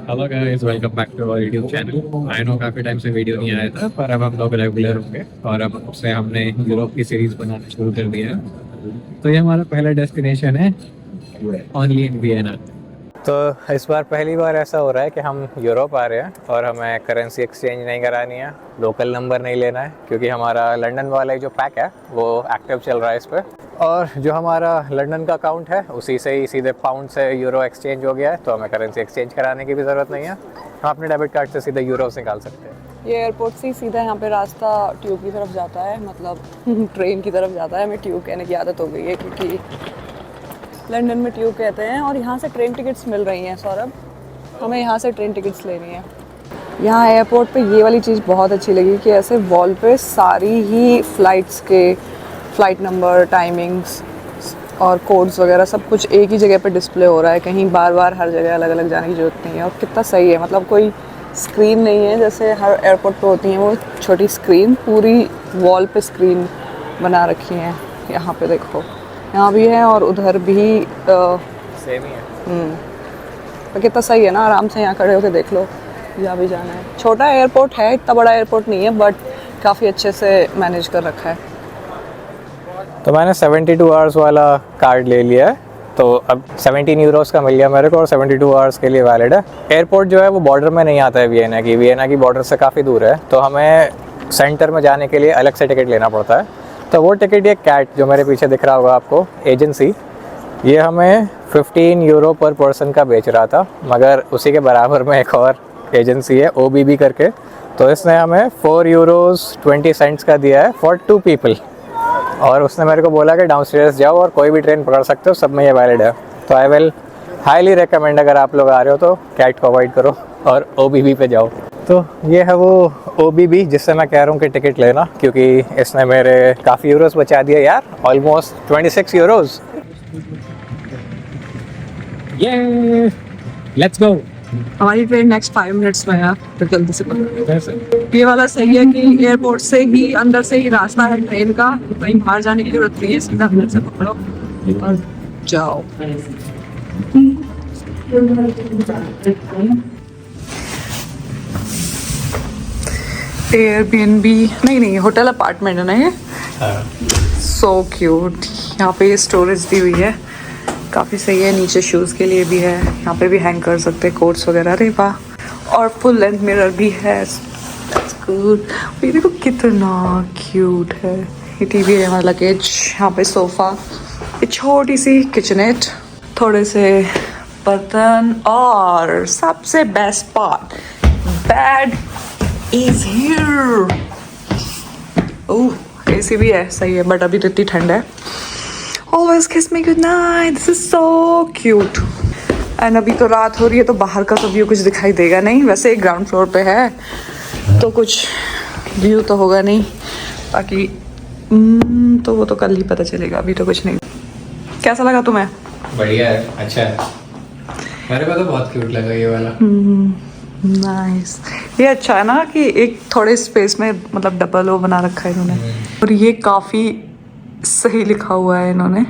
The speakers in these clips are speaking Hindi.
Hello guys, welcome back to our YouTube channel. I know काफ़ी टाइम से वीडियो नहीं आया था, पर अब हम लोग रेगुलर होंगे और अब से हमने यूरोप की सीरीज बनाना शुरू कर दिया है। तो ये हमारा पहला डेस्टिनेशन है, ओनली इन वियना। तो इस बार पहली बार ऐसा हो रहा है कि हम यूरोप आ रहे हैं और हमें करेंसी एक्सचेंज नहीं करानी है, लोकल नंबर नहीं लेना है, क्योंकि हमारा लंदन वाला जो पैक है वो एक्टिव चल रहा है इस पर। और जो हमारा लंदन का अकाउंट है उसी से ही सीधे पाउंड से यूरो एक्सचेंज हो गया है, तो हमें करेंसी एक्सचेंज कराने की भी ज़रूरत नहीं है। हम अपने डेबिट कार्ड से सीधे यूरोस निकाल सकते हैं। ये एयरपोर्ट से ही सीधा यहाँ पे रास्ता ट्यूब की तरफ जाता है, मतलब ट्रेन की तरफ जाता है। हमें ट्यूब कहने की आदत हो गई है क्योंकि लंदन में ट्यूब कहते हैं। और यहाँ से ट्रेन टिकट्स मिल रही हैं सौरभ, हमें यहाँ से ट्रेन टिकट्स लेनी है। यहाँ एयरपोर्ट पे ये वाली चीज़ बहुत अच्छी लगी कि ऐसे वॉल पे सारी ही फ़्लाइट्स के फ़्लाइट नंबर, टाइमिंग्स और कोड्स वगैरह सब कुछ एक ही जगह पे डिस्प्ले हो रहा है। कहीं बार बार हर जगह अलग अलग जाने की ज़रूरत नहीं है। और कितना सही है, मतलब कोई स्क्रीन नहीं है जैसे हर एयरपोर्ट पे होती हैं वो छोटी स्क्रीन, पूरी वॉल पे स्क्रीन बना रखी है। यहाँ पे देखो, यहाँ भी है और उधर भी सेम ही है। तो कितना सही है ना, आराम से यहाँ खड़े होकर देख लो जहाँ भी जाना है। छोटा एयरपोर्ट है, इतना बड़ा एयरपोर्ट नहीं है, बट काफ़ी अच्छे से मैनेज कर रखा है। तो मैंने 72 आवर्स वाला कार्ड ले लिया है, तो अब 17 यूरोस का मिल गया मेरे को और 72 आवर्स के लिए वैलिड है। एयरपोर्ट जो है वो बॉर्डर में नहीं आता है वियना की बॉर्डर से काफ़ी दूर है, तो हमें सेंटर में जाने के लिए अलग से टिकट लेना पड़ता है। तो वो टिकट, ये कैट जो मेरे पीछे दिख रहा होगा आपको, एजेंसी, ये हमें 15 यूरो पर पर्सन का बेच रहा था, मगर उसी के बराबर में एक और एजेंसी है OBB करके, तो इसने हमें 4 यूरोज़ 20 सेंट्स का दिया है फॉर 2 पीपल। और उसने मेरे को बोला कि डाउनस्टेयर्स जाओ और कोई भी ट्रेन पकड़ सकते हो, सब में ये वैलिड है। तो आई विल हाईली रिकमेंड, अगर आप लोग आ रहे हो तो कैट को अवॉइड करो और OBB पे जाओ। तो ये है वो OBB जिससे मैं कह रहा हूँ कि टिकट लेना, क्योंकि इसने मेरे काफ़ी यूरोस बचा दिए यार, ऑलमोस्ट 26 यूरोज़। ये लेट्स गो। हमारी ट्रेन नेक्स्ट 5 मिनट्स में है, तो जल्दी से पकड़ो। ये वाला सही है कि एयरपोर्ट से ही, अंदर से ही रास्ता है ट्रेन का, कहीं बाहर जाने की जरूरत नहीं है, सीधा अंदर से पकड़ो और जाओ। एयरबीएनबी नहीं, होटल अपार्टमेंट है ना ये। So cute. यहाँ पे ये स्टोरेज दी हुई है, काफ़ी सही है। नीचे शूज़ के लिए भी है, यहाँ पे भी हैंग कर सकते हैं कोट्स वगैरह। अरे वाह, और फुल लेंथ मिरर भी है। That's good. ये देखो कितना क्यूट है। ये टीवी है, हमारा लगेज, यहाँ पे सोफ़ा, ये छोटी सी किचनेट, थोड़े से बर्तन, और सबसे best part, bed is here. Oh, AC भी है, सही है, बट अभी तो इतनी ठंड है। Always kiss me good night. This is so cute. And अभी तो रात हो रही है, तो बाहर का तो व्यू कुछ दिखाई देगा नहीं। वैसे एक ग्राउंड फ्लोर पे है तो कुछ व्यू तो होगा नहीं, बाकी तो वो तो कल ही पता चलेगा, अभी तो कुछ नहीं। कैसा लगा तुम्हें? बढ़िया है, अच्छा है, मेरे को तो बहुत क्यूट लगा ये वाला। नाइस। ये अच्छा है ना कि एक थोड़े स्पेस में, मतलब डबल वो बना रखा है इन्होंने। और ये काफ़ी सही लिखा हुआ है इन्होंने।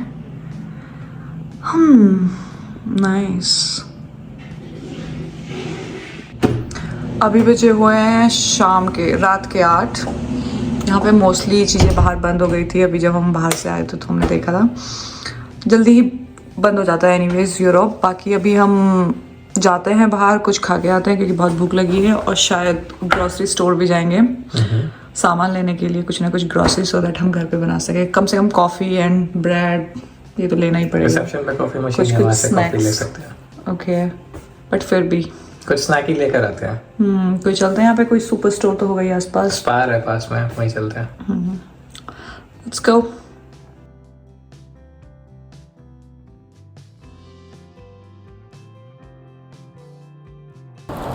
नाइस। अभी बजे हुए हैं शाम के, रात के 8। यहाँ पे मोस्टली चीज़ें बाहर बंद हो गई थी। अभी जब हम बाहर से आए थे तो हमने देखा था, जल्दी ही बंद हो जाता है एनीवेज यूरोप। बाकी अभी हम जाते हैं बाहर, कुछ खा के आते हैं क्योंकि बहुत भूख लगी है, और शायद ग्रॉसरी स्टोर भी जाएंगे सामान लेने के लिए, कुछ ना कुछ ग्रॉसरी, सो दैट हम घर पे बना सके। कम से कम कॉफ़ी एंड ब्रेड ये तो लेना ही पड़ेगा। रिसेप्शन पे कॉफी मशीन है, वहाँ से कॉफी ले सकते हैं। ओके, बट फिर भी कुछ स्नैक ही लेकर आते हैं। कोई चलते हैं, यहाँ पे कोई सुपर स्टोर तो होगा ही आसपास। स्पार है पास में, वहीं चलते हैं। Let's go.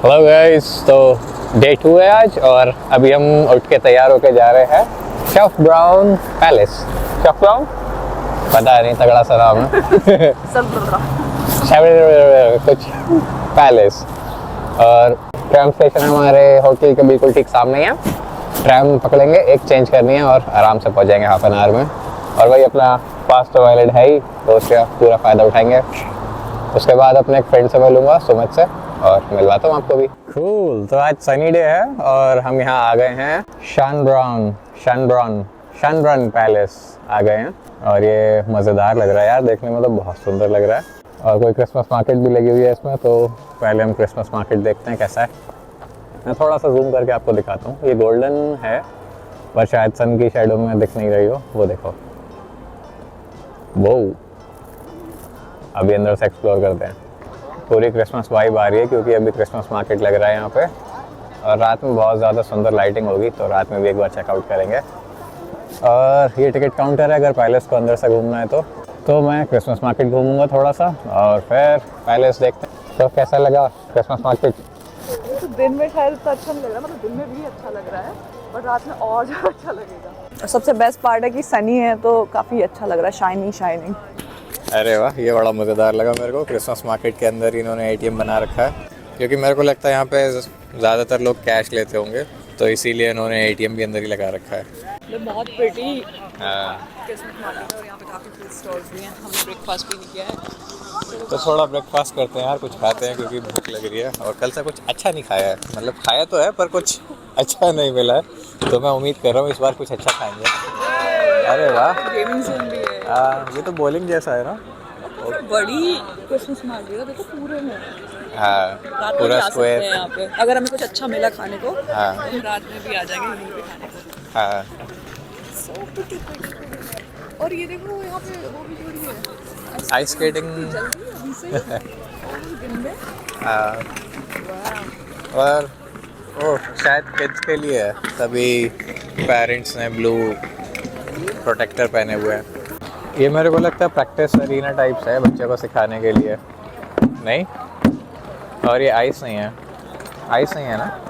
हेलो गाइस, तो डे 2 है आज और अभी हम उठ के तैयार होके जा रहे हैं chef brown palace. Chef brown पता नहीं, तगड़ा सा नाम है। कुछ पैलेस। और ट्रैम स्टेशन हमारे होटल के बिल्कुल ठीक सामने है। ट्रैम पकड़ेंगे, एक चेंज करनी है और आराम से पहुंच जाएंगे हाफ एन आवर में। और वही अपना पास तो वैलिड है ही, तो उसका पूरा फ़ायदा उठाएंगे। उसके बाद अपने एक फ्रेंड से मिलूँगा, सुमित से, और मिलवाता हूँ आपको भी। कूल, तो आज सनी डे है और हम यहाँ आ गए हैं शैनब्रॉन पैलेस आ गए हैं और ये मज़ेदार लग रहा है यार, देखने में तो बहुत सुंदर लग रहा है और कोई क्रिसमस मार्केट भी लगी हुई है इसमें। तो पहले हम क्रिसमस मार्केट देखते हैं कैसा है। मैं थोड़ा सा जूम करके आपको दिखाता हूँ। ये गोल्डन है पर शायद सन की शैडो में दिख नहीं रही हो, वो देखो। वो अभी अंदर से एक्सप्लोर करते हैं। पूरी क्रिसमस वाइब आ रही है क्योंकि अभी क्रिसमस मार्केट लग रहा है यहाँ पे और रात में बहुत ज़्यादा सुंदर लाइटिंग होगी, तो रात में भी एक बार चेकआउट करेंगे। और ये टिकट काउंटर है अगर पैलेस को अंदर से घूमना है तो मैं क्रिसमस मार्केट घूमूंगा थोड़ा सा और फिर पैलेस देखते हैं। तो कैसा लगा क्रिसमस मार्केट? तो दिन में शायद इतना अच्छा नहीं लग रहा, मतलब दिन में भी अच्छा लग रहा है बट रात में और ज़्यादा अच्छा लगेगा। और सबसे बेस्ट पार्ट है कि सनी है तो काफ़ी अच्छा लग रहा है, शाइनिंग। अरे वाह, ये बड़ा मज़ेदार लगा मेरे को। क्रिसमस मार्केट के अंदर इन्होंने एटीएम बना रखा है क्योंकि मेरे को लगता है यहाँ पे ज़्यादातर लोग कैश लेते होंगे, तो इसीलिए इन्होंने एटीएम भी अंदर ही लगा रखा है। बहुत प्रिटी हाँ, क्रिसमस मार्केट है और यहाँ पे काफ़ी फूड स्टॉल्स भी हैं। हमने ब्रेकफास्ट भी नहीं किया है तो थोड़ा ब्रेकफास्ट करते हैं यार, कुछ खाते हैं क्योंकि भूख लग रही है और कल से कुछ अच्छा नहीं खाया है। मतलब खाया तो है पर कुछ अच्छा नहीं मिला है, तो मैं उम्मीद कर रहा हूँ इस बार कुछ अच्छा खाएंगे। अरे वाह, गेमिंग जोन भी है। हाँ ये तो बॉलिंग जैसा है ना। बड़ी क्रिसमस मार्केट है, देखो पूरे में। हाँ, रात में पूरा भी आ सकते स्क्वायर। हैं यहाँ पे, अगर हमें कुछ अच्छा मिला खाने को हाँ। तो हम रात में भी आ जाएंगे यहीं पे खाने को। हाँ, So pretty. और ये देखो यहाँ पे वो भी छोड़ी है, आइस स्केटिंग। जल्दी अभी से और दिन में। हाँ, और ओह शायद किड्स के लिए है, तभी पेरेंट्स ने ब्लू प्रोटेक्टर पहने हुए हैं। ये मेरे को लगता है प्रैक्टिस अरीना टाइप्स है बच्चों को सिखाने के लिए, नहीं? और ये आइस नहीं है ना?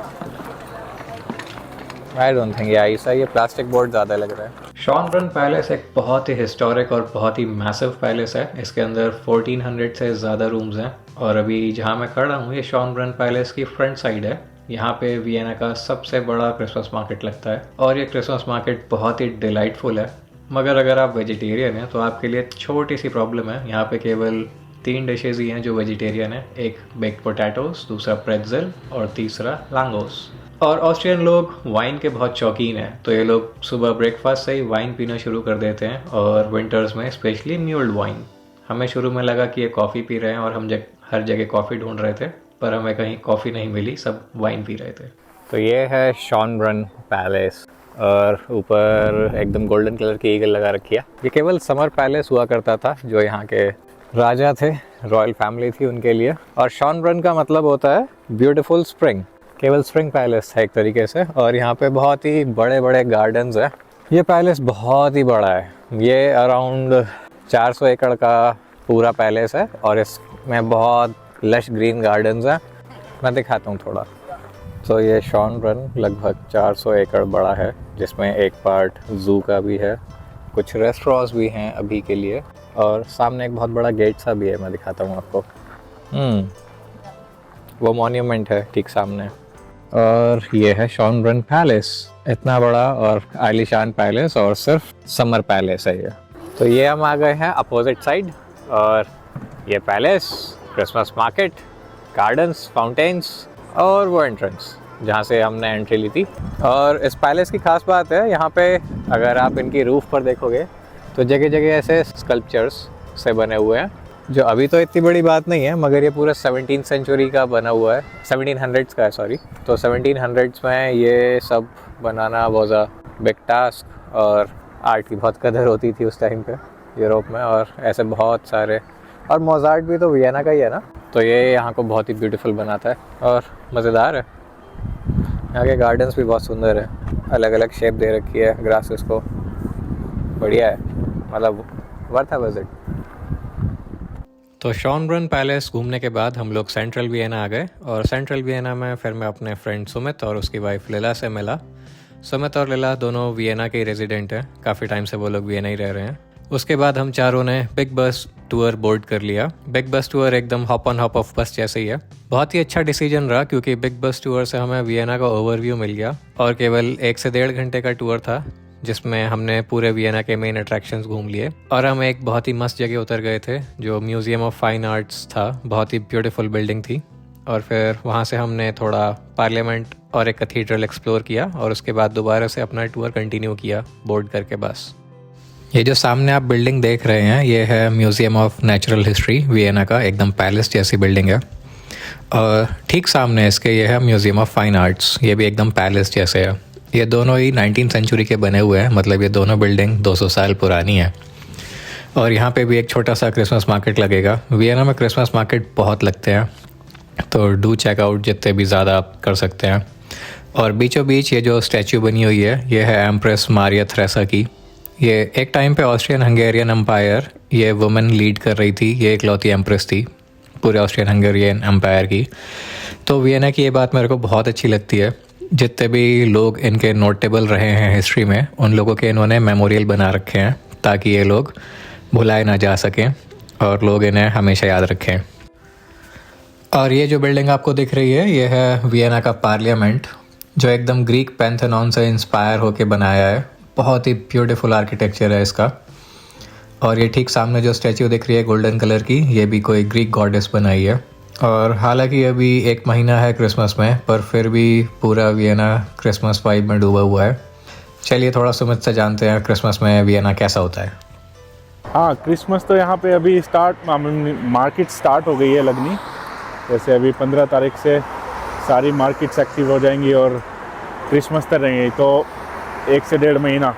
आई डोंट थिंक ये आइस है, ये प्लास्टिक बोर्ड ज़्यादा लग रहा है। शॉनब्रन पैलेस एक बहुत ही हिस्टोरिक और बहुत ही मैसिव पैलेस है। इसके अंदर 1400 से ज़्यादा रूम्स हैं और अभी जहाँ मैं खड़ा हूँ ये शॉनब्रन पैलेस की फ्रंट साइड है। यहाँ पे वियना का सबसे बड़ा क्रिसमस मार्केट लगता है और ये क्रिसमस मार्केट बहुत ही डिलाइटफुल है। मगर अगर आप वेजिटेरियन हैं तो आपके लिए छोटी सी प्रॉब्लम है। यहाँ पे केवल 3 डिशेज़ ही हैं जो वेजिटेरियन है, एक बेक्ड पोटैटोस, दूसरा प्रेट्ज़ल और तीसरा लांगोस। और ऑस्ट्रियन लोग वाइन के बहुत शौकीन हैं, तो ये लोग सुबह ब्रेकफास्ट से ही वाइन पीना शुरू कर देते हैं और विंटर्स में स्पेशली म्यूल्ड वाइन। हमें शुरू में लगा कि ये कॉफ़ी पी रहे हैं और हम हर जगह कॉफ़ी ढूंढ रहे थे, पर हमें कहीं कॉफ़ी नहीं मिली, सब वाइन पी रहे थे। तो ये है शॉनब्रन पैलेस और ऊपर एकदम गोल्डन कलर की ईगल लगा रखी है। ये केवल समर पैलेस हुआ करता था जो यहाँ के राजा थे, रॉयल फैमिली थी उनके लिए। और शॉनब्रन का मतलब होता है ब्यूटीफुल स्प्रिंग, केवल स्प्रिंग पैलेस है एक तरीके से। और यहाँ पे बहुत ही बड़े बड़े गार्डन्स हैं। ये पैलेस बहुत ही बड़ा है, ये अराउंड 400 एकड़ का पूरा पैलेस है और इसमें बहुत लश ग्रीन गार्डन्स हैं। मैं दिखाता हूँ थोड़ा। तो ये शॉनब्रन लगभग 400 एकड़ बड़ा है जिसमें एक पार्ट ज़ू का भी है, कुछ रेस्टोरेंट्स भी हैं अभी के लिए और सामने एक बहुत बड़ा गेट सा भी है, मैं दिखाता हूँ आपको। वो मॉन्यूमेंट है ठीक सामने। और ये है शॉनब्रन पैलेस, इतना बड़ा और आलीशान पैलेस और सिर्फ समर पैलेस है ये। तो ये हम आ गए हैं अपोजिट साइड और ये palace, Christmas market, gardens, fountains और वो एंट्रेंस जहाँ से हमने एंट्री ली थी। और इस पैलेस की खास बात है यहाँ पे अगर आप इनकी रूफ पर देखोगे तो जगह जगह ऐसे स्कल्पचर्स से बने हुए हैं जो अभी तो इतनी बड़ी बात नहीं है, मगर ये पूरा 17th सेंचुरी का बना हुआ है, 1700s का है सॉरी। तो 1700s में ये सब बनाना वाज अ बिग टास्क और आर्ट की बहुत कदर होती थी उस टाइम पे यूरोप में। और ऐसे बहुत सारे, और मोज़ार्ट भी तो वियना का ही है ना, तो ये यहाँ को बहुत ही ब्यूटीफुल बनाता है और मज़ेदार है। यहाँ के गार्डन्स भी बहुत सुंदर है, अलग अलग शेप दे रखी है ग्रासेस को, बढ़िया है, मतलब वर्थ है विजिट। तो शॉनब्रन पैलेस घूमने के बाद हम लोग सेंट्रल वियना आ गए और सेंट्रल वियना में फिर मैं अपने फ्रेंड सुमित और उसकी वाइफ लीला से मिला। सुमित और लीला दोनों वियना के रेजिडेंट हैं, काफ़ी टाइम से वो लोग वियना ही रह रहे हैं। उसके बाद हम चारों ने बिग बस टूर बोर्ड कर लिया। बिग बस टूर एकदम हॉप ऑन हॉप ऑफ बस जैसे ही है। बहुत ही अच्छा डिसीजन रहा क्योंकि बिग बस टूर से हमें वियना का ओवरव्यू मिल गया और केवल 1 से 1.5 घंटे का टूर था जिसमें हमने पूरे वियना के मेन अट्रैक्शंस घूम लिए। और हम एक बहुत ही मस्त जगह उतर गए थे जो म्यूजियम ऑफ फाइन आर्ट्स था, बहुत ही ब्यूटीफुल बिल्डिंग थी और फिर वहाँ से हमने थोड़ा पार्लियामेंट और एक कैथीड्रल एक्सप्लोर किया और उसके बाद दोबारा से अपना टूर कंटिन्यू किया बोर्ड करके बस। ये जो सामने आप बिल्डिंग देख रहे हैं ये है museum of natural history Vienna का, एकदम पैलेस जैसी बिल्डिंग है। और ठीक सामने इसके ये है म्यूज़ियम ऑफ फाइन आर्ट्स, ये भी एकदम पैलेस जैसे है। ये दोनों ही 19th सेंचुरी के बने हुए हैं, मतलब ये दोनों बिल्डिंग 200 साल पुरानी है। और यहाँ पे भी एक छोटा सा क्रिसमस मार्केट लगेगा। वियना में क्रिसमस मार्केट बहुत लगते हैं, तो डू चेकआउट जितने भी ज़्यादा आप कर सकते हैं। और बीचों बीच ये जो स्टैचू बनी हुई है ये है एम्प्रेस मारिया थ्रेसा की। ये एक टाइम पे ऑस्ट्रियन हंगेरियन एम्पायर ये वुमेन लीड कर रही थी, ये इकलौती एम्प्रेस थी पूरे ऑस्ट्रियन हंगेरियन एम्पायर की। तो वियना की ये बात मेरे को बहुत अच्छी लगती है, जितने भी लोग इनके नोटेबल रहे हैं हिस्ट्री में उन लोगों के इन्होंने मेमोरियल बना रखे हैं ताकि ये लोग भुलाए ना जा सकें और लोग इन्हें हमेशा याद रखें। और ये जो बिल्डिंग आपको दिख रही है ये है वियना का पार्लियामेंट, जो एकदम ग्रीक पैंथेनॉन से इंस्पायर होके बनाया है। बहुत ही ब्यूटीफुल आर्किटेक्चर है इसका। और ये ठीक सामने जो स्टैचू दिख रही है गोल्डन कलर की, ये भी कोई ग्रीक गॉडेस बनाई है। और हालांकि अभी एक महीना है क्रिसमस में, पर फिर भी पूरा वियना क्रिसमस वाइब में डूबा हुआ है। चलिए थोड़ा सुमित से जानते हैं क्रिसमस में वियना कैसा होता है। हाँ, क्रिसमस तो यहाँ पे अभी मार्केट स्टार्ट हो गई है लगनी। जैसे अभी 15 तारीख से सारी मार्केट्स एक्टिव हो जाएंगी और क्रिसमस तक रहेंगी, तो 1 से 1.5 महीना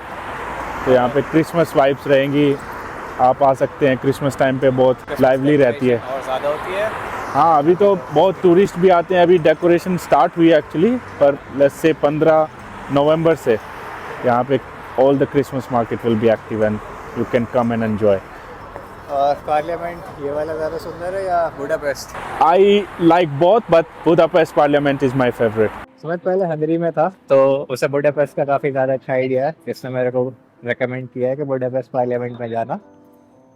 तो यहाँ पे क्रिसमस वाइब्स रहेंगी। आप आ सकते हैं, क्रिसमस टाइम पे बहुत लाइवली रहती है और ज़्यादा होती है। हाँ, अभी तो बहुत टूरिस्ट भी आते हैं। अभी डेकोरेशन स्टार्ट हुई है एक्चुअली, पर लेट्स से 15 नवंबर से यहाँ पे all the Christmas market will be active and you can come and enjoy. और पार्लियामेंट ये वाला ज़्यादा सुंदर है या Budapest? I like both but Budapest parliament is my favourite. Sumit पहले हंगरी में था तो उसे बुडापेस्ट का काफ़ी ज़्यादा अच्छा आइडिया है, इसने मेरे को रेकमेंड किया है कि बुडापेस्ट पार्लियामेंट में जाना,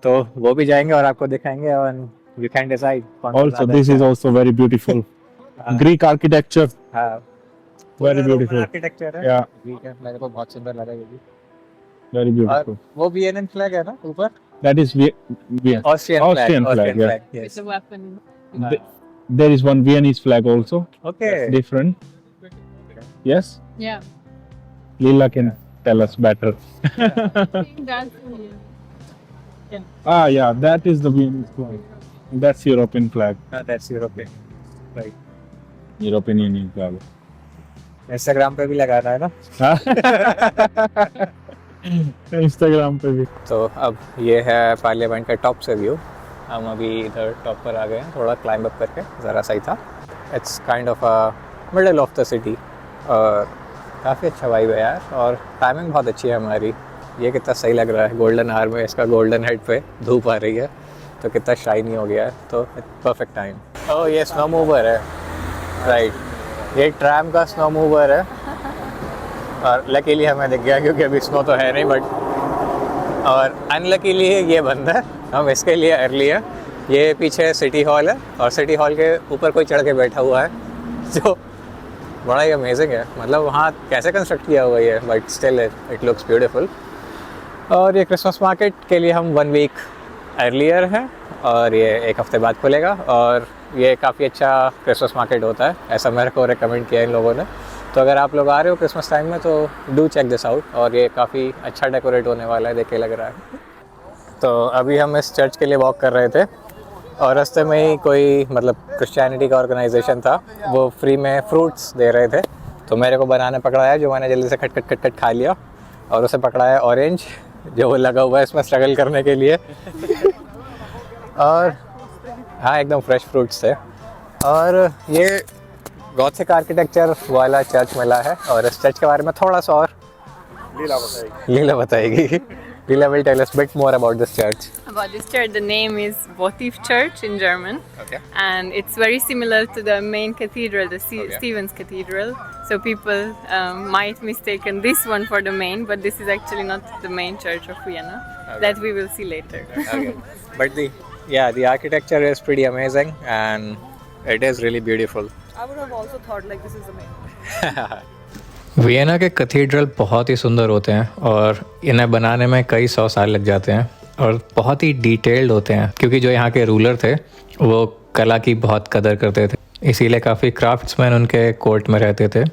तो वो भी जाएंगे और आपको दिखाएंगे और you can decide. Also, this is also very beautiful. Greek architecture. हाँ, Very beautiful. architecture है। Yeah, ठीक है, मेरे को बहुत सुंदर लगा ये भी। very beautiful. और वो वियनन फ्लैग है ना ऊपर? That is Vienna. Austrian flag, yeah. yes. It's a weapon. There is one Viennese flag also. Okay. Different. Yes. Yeah. Lila can tell us better. Yeah, that is the Viennese flag. That's European flag. That's European. Right. European Union flag. Instagram पे भी लगाना है ना? Instagram पे भी। तो अब ये है पार्लियामेंट का टॉप से व्यू। हम अभी इधर टॉप पर आ गए हैं, थोड़ा क्लाइंब अप करके, ज़रा सही था। It's kind of a middle of the city और काफ़ी अच्छा वाइब है यार। और टाइमिंग बहुत अच्छी है हमारी। ये कितना सही लग रहा है, गोल्डन आवर में इसका गोल्डन हेड पे धूप आ रही है तो कितना शाइनी हो गया है, तो परफेक्ट टाइम। ओह, ये स्नो मूवर है, राइट, ये ट्रैम का स्नो मूवर है। और लकीली हमें दिख गया क्योंकि अभी स्नो तो है नहीं, बट और अनलकीली ये बंद है, हम इसके लिए अर्ली है। ये पीछे सिटी हॉल है और सिटी हॉल के ऊपर कोई चढ़ के बैठा हुआ है जो बड़ा ही अमेजिंग है। मतलब वहाँ कैसे कंस्ट्रक्ट किया हुआ है, but still it looks beautiful. और ये क्रिसमस मार्केट के लिए हम 1 वीक अर्लियर है और ये 1 हफ्ते बाद खुलेगा। और ये काफ़ी अच्छा क्रिसमस मार्केट होता है, ऐसा मेरे को रेकमेंड किया इन लोगों ने। तो अगर आप लोग आ रहे हो क्रिसमस टाइम में तो डू चेक दिस आउट। और ये काफ़ी अच्छा डेकोरेट होने वाला है, देख के लग रहा है। तो अभी हम इस चर्च के लिए वॉक कर रहे थे और रास्ते में ही कोई मतलब क्रिश्चियनिटी का ऑर्गेनाइजेशन था, वो फ्री में फ्रूट्स दे रहे थे। तो मेरे को बनाने पकड़ाया, जो मैंने जल्दी से खट खा लिया। और उसे पकड़ाया ऑरेंज, जो वो लगा हुआ है इसमें स्ट्रगल करने के लिए। और हाँ, एकदम फ्रेश फ्रूट्स थे। और ये गॉथिक आर्किटेक्चर वाला चर्च मिला है और इस चर्च के बारे में थोड़ा सा और लीला बताएगी। Lila will tell us a bit more about this church. About this church, the name is Votiv Church in German. Okay. And it's very similar to the main cathedral, the Stephen's Cathedral. So people might mistaken this one for the main, but this is actually not the main church of Vienna. Okay. That we will see later. Okay. But the architecture is pretty amazing and it is really beautiful. I would have also thought like this is the main. Vienna के कैथीड्रल बहुत ही सुंदर होते हैं और इन्हें बनाने में कई 100 साल लग जाते हैं और बहुत ही डिटेल्ड होते हैं, क्योंकि जो यहाँ के रूलर थे वो कला की बहुत कदर करते थे। इसीलिए काफ़ी क्राफ्ट्समैन उनके कोर्ट में रहते थे।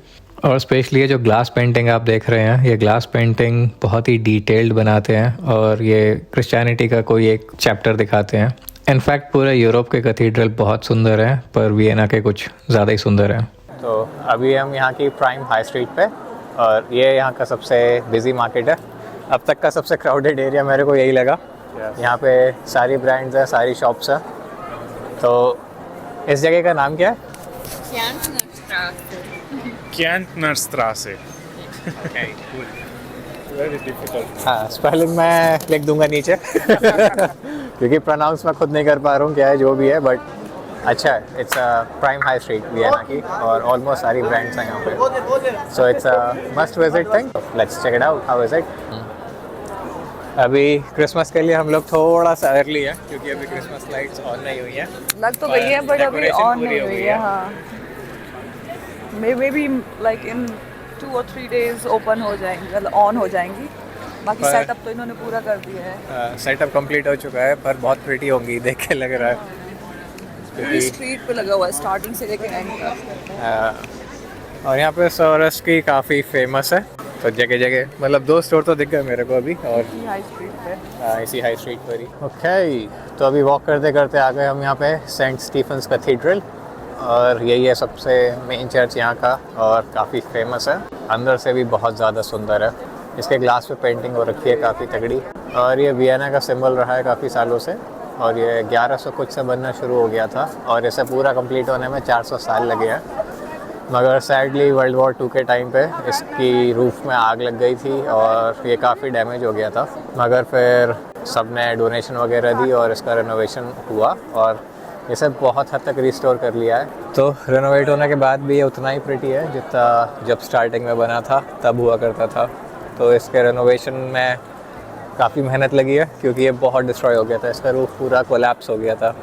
और स्पेशली ये जो ग्लास पेंटिंग आप देख रहे हैं, ये ग्लास पेंटिंग बहुत ही डिटेल्ड बनाते हैं और ये क्रिश्चियनिटी का कोई एक चैप्टर दिखाते हैं। इनफैक्ट पूरे यूरोप के कैथीड्रल बहुत सुंदर हैं, पर वियना के कुछ ज़्यादा ही सुंदर हैं। तो अभी हम यहाँ की प्राइम हाई स्ट्रीट पे, और ये यहाँ का सबसे बिजी मार्केट है। अब तक का सबसे क्राउडेड एरिया मेरे को यही लगा। यहाँ पे सारी ब्रांड्स हैं, सारी शॉप्स हैं। तो इस जगह का नाम क्या है? Kärntnerstraße. Very difficult. हाँ, स्पेलिंग मैं लिख दूंगा नीचे क्योंकि प्रोनाउंस मैं खुद नहीं कर पा रहा हूँ क्या है जो भी है, बट अच्छा है। It's prime high street Vienna की, और ऑलमोस्ट सारी ब्रांड्स हैं यहाँ पे। So it's must visit thing. Let's check it out, how is it. अभी क्रिसमस के लिए हम लोग थोड़ा सा अर्ली है क्योंकि अभी क्रिसमस लाइट्स ऑन नहीं हुई हैं। लग तो गई है बट अभी Decoration ऑन पूरी नहीं हो हुई गई है। है। हाँ, may be like in 2 or 3 days open हो जाएंगी, मतलब ऑन हो जाएंगी। बाकी पर- सेटअप तो इन्होंने पूरा कर दिया है। सेटअप कंप्लीट हो चुका है, पर बहुत प्रिटी होंगी देख के लग रहा है पूरी क्योंकि स्ट्रीट पे लगा हुआ है स्टार्टिंग से लेकर एंड तक। और यहाँ पे सोरस की काफ़ी फेमस है, तो जगह जगह मतलब 2 स्टोर तो दिख गए मेरे को अभी, और हाई स्ट्रीट पे। इसी हाई स्ट्रीट पर ही। ओके, तो अभी वॉक करते करते आ गए हम यहाँ पे सेंट स्टीफन्स कैथीड्रल, और यही है सबसे मेन चर्च यहाँ का, और काफ़ी फेमस है। अंदर से भी बहुत ज़्यादा सुंदर है। इसके ग्लास पे पेंटिंग हो रखी है काफ़ी तगड़ी, और ये वियना का सिंबल रहा है काफ़ी सालों से, और ये 1100 कुछ से बनना शुरू हो गया था, और इसे पूरा कंप्लीट होने में 400 साल लगे हैं। मगर सैडली वर्ल्ड वॉर 2 के टाइम पे इसकी रूफ में आग लग गई थी और ये काफ़ी डैमेज हो गया था, मगर फिर सब ने डोनेशन वगैरह दी और इसका रेनोवेशन हुआ, और इसे बहुत हद तक रिस्टोर कर लिया है। तो रेनोवेट होने के बाद भी ये उतना ही प्रिटी है जितना जब स्टार्टिंग में बना था तब हुआ करता था। तो इसके रेनोवेशन में काफ़ी मेहनत लगी है क्योंकि ये बहुत डिस्ट्रॉय हो गया था, इसका रूफ पूरा कोलैप्स हो गया था,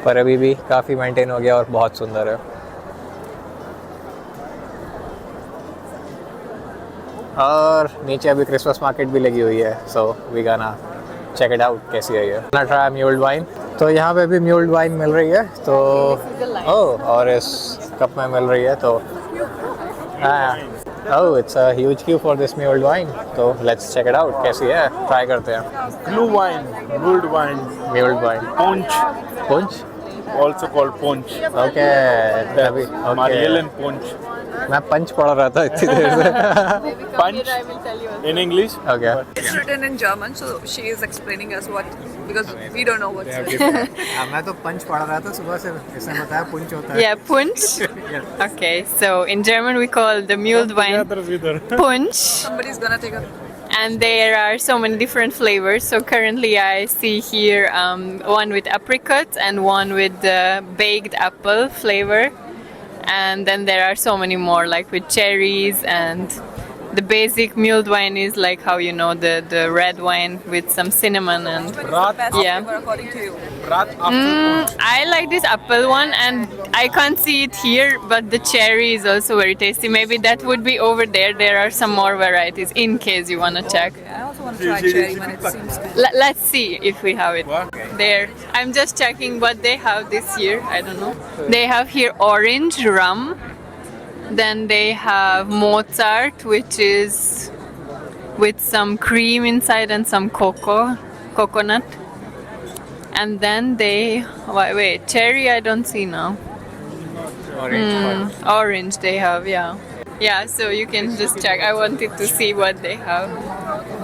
पर अभी भी काफ़ी मेंटेन हो गया और बहुत सुंदर है। और नीचे अभी क्रिसमस मार्केट भी लगी हुई है, सो वी गाना चेक इट आउट कैसी है ये। ना ट्राई म्यूल्ड वाइन, तो यहाँ पे भी म्यूल्ड वाइन मिल रही है, तो ओह, और इस कप में मिल रही है, तो oh it's a huge queue for this mulled wine. तो लेट्स चेक इट आउट कैसी है, ट्राई करते हैं। Glühwein, mulled wine, mulled wine, Punch, punch, also called Punch. Okay अभी Mariellen Punch. मैं पंच पढ़ रहा था इतनी देर से Punch in English. Okay It's written in German, so she is explaining us what, because we don't know what's it. मैं तो पंच पढ़ रहा था सुबह से, इसने बताया पुंछ होता है। Yeah, punch. Okay, so in German we call the mulled wine punch, Somebody's gonna take a and there are so many different flavors. So currently I see here one with apricot and one with the baked apple flavor, and then there are so many more like with cherries, and the basic mulled wine is like how you know the red wine with some cinnamon and best Yeah. flavor according to you. I like this apple one, and I can't see it here, but the cherry is also very tasty. Maybe that would be over there. There are some more varieties in case you want to check. I also want to try cherry when it seems good. Let's see if we have it there. I'm just checking what they have this year. I don't know. They have here orange rum. Then they have Mozart, which is with some cream inside and some coconut. And then they wait, cherry I don't see now. Orange they have, yeah. So you can just check. I wanted to see what they have.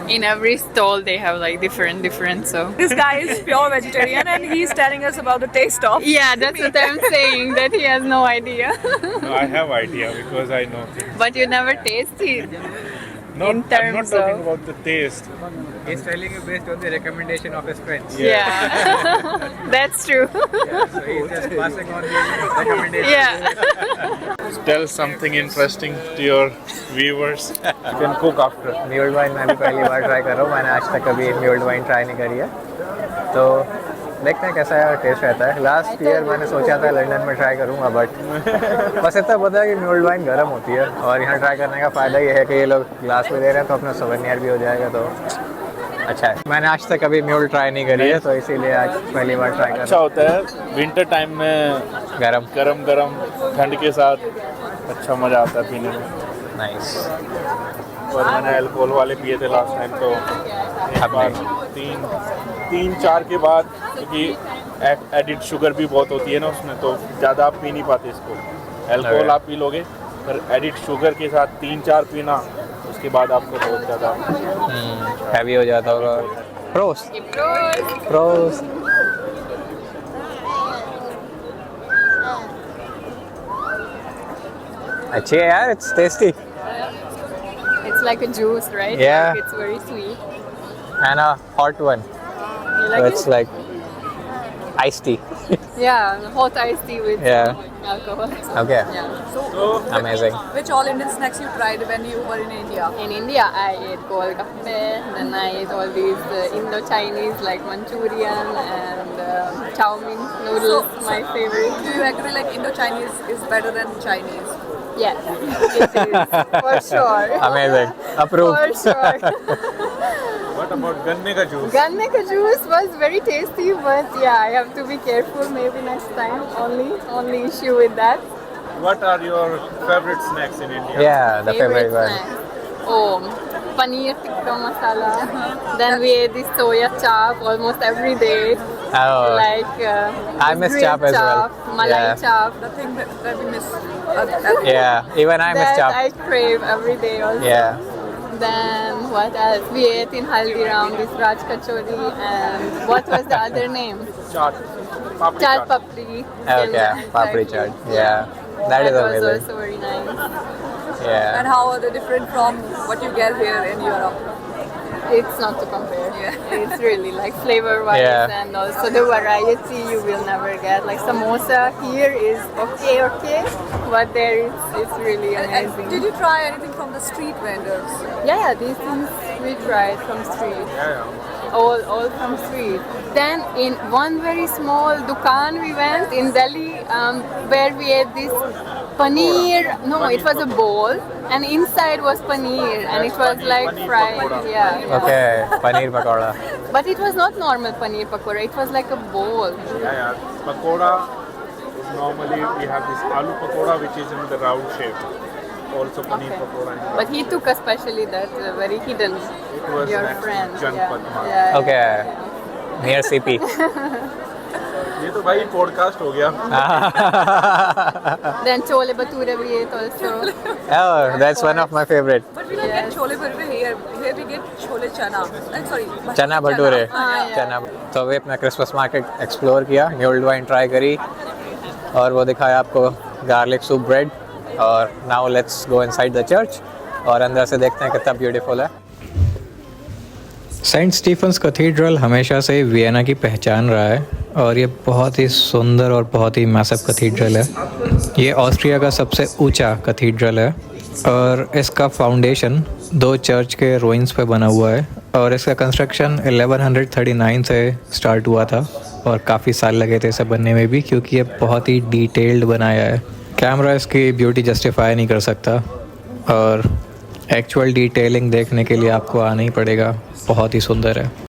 In every stall they have like different. So This guy is pure vegetarian and he's telling us about the taste of. yeah, that's what I'm saying. That he has no idea. No, I have idea because I know things. But you never taste it. Not, In I'm not terms talking of- about the taste. He's telling you based on the recommendation of his friends. Yeah, that's true. So he's just passing on the recommendation. Yeah. Tell something interesting to your viewers. You can cook after. Mulled wine मैं भी पहली बार ट्राई कर रहा हूँ, मैंने आज तक कभी म्यूल्ड वाइन ट्राई नहीं करी है, तो देखते हैं कैसा टेस्ट रहता है। लास्ट ईयर मैंने सोचा था लंदन में ट्राई करूँगा, बट बस इतना पता है कि म्यूल्ड वाइन गर्म होती है, और यहाँ ट्राई करने का फ़ायदा ये है कि ये लोग ग्लास में दे रहे हैं तो अपना सोवेनियर भी हो जाएगा, तो अच्छा है। मैंने आज तक कभी म्यूल ट्राई नहीं करी है, तो इसीलिए आज पहली बार ट्राई कर अच्छा रहा हूँ। होता है विंटर टाइम में गरम गरम गरम ठंड के साथ अच्छा मज़ा आता है पीने में। नाइस। और मैंने अल्कोहल वाले पिए थे लास्ट टाइम, तो इस अब बार तीन चार के बाद, क्योंकि एडिड शुगर भी बहुत होती है ना उसमें, तो ज़्यादा आप पी नहीं पाते इसको। अल्कोहल आप पी लोगे, पर एडिड शुगर के साथ 3-4 पीना, उसके बाद आपको बहुत ज़्यादा हैवी हो जाता होगा। प्रोस्ट Pros. प्रोस्ट। अच्छी है यार, it's tasty It's like a juice, right? Yeah. Like it's very sweet. And a hot one, You so like it's it? like iced tea. Yeah, hot iced tea with Yeah. some alcohol. Okay, Yeah. amazing. Which all Indian snacks you tried when you were in India? In India, I ate golgappe, then I ate all these Indo-Chinese like Manchurian and chow mein noodles, my favorite. Do you agree like Indo-Chinese is better than Chinese? Yes, it is, for sure. Amazing. Approved. For sure. What about गन्ने का juice? Ganne ka juice was very tasty, but yeah, I have to be careful maybe next time. Only issue with that. What are your favorite snacks in India? Yeah, the favorite one. snacks. Oh, paneer tikka masala. Then we ate this soya chap almost every day. Oh, Like I miss grilled chap as well. Malai Yeah. chap. The thing that we miss. yeah, even I miss That chap. I crave every day also. Yeah. Then what else? We ate in Haldiram this Raj Kachori, and what was the other name? Chaat. Papri Chaat chaat. papri. Okay, papri chaat. Yeah, that is was amazing. also very nice. Yeah. And how are they different from what you get here in Europe? It's not to compare. Yeah. It's really like flavor wise Yeah. and also the variety you will never get. Like samosa here is okay, but there it's really And amazing. did you try anything from the street vendors? Yeah, these things we tried from street. Yeah. All from street. Then in one very small dukan we went in Delhi where we ate this paneer. No, it was a bowl and inside was paneer and it was like paneer fried. pakoda. Yeah. Okay, paneer pakoda. But it was not normal paneer pakora. It was like a bowl. Yeah. Pakoda is normally we have this aloo pakoda which is in the round shape. Also paneer Okay. pakoda. But he took especially that very hidden. It was Your next friend. Janpat Yeah. Market. Yeah. Okay, near CP. ये तो भाई पॉडकास्ट हो गया। Then chole bhature we ate also. Oh, that's one of my favorite. But we don't get chole bhature here. Here we get chole chana. Sorry. चना भटूरे। हाँ, yeah. चना। तो अभी अपना क्रिसमस मार्केट एक्सप्लोर किया, म्यूल्ड वाइन ट्राई करी, और वो दिखाया आपको गार्लिक सूप ब्रेड। और now let's go inside the church और अंदर से देखते हैं कितना ब्यूटीफुल है। सेंट स्टीफन्स कैथीड्रल हमेशा से वियना की पहचान रहा है और ये बहुत ही सुंदर और बहुत ही मैसिव कैथीड्रल है। ये ऑस्ट्रिया का सबसे ऊंचा कैथीड्रल है और इसका फाउंडेशन 2 चर्च के रुइंस पे बना हुआ है और इसका कंस्ट्रक्शन 1139 से स्टार्ट हुआ था और काफ़ी साल लगे थे इसे बनने में भी, क्योंकि ये बहुत ही डिटेल्ड बनाया है। कैमरा इसकी ब्यूटी जस्टिफाई नहीं कर सकता और एक्चुअल डिटेलिंग देखने के लिए आपको आना ही पड़ेगा। बहुत ही सुंदर है।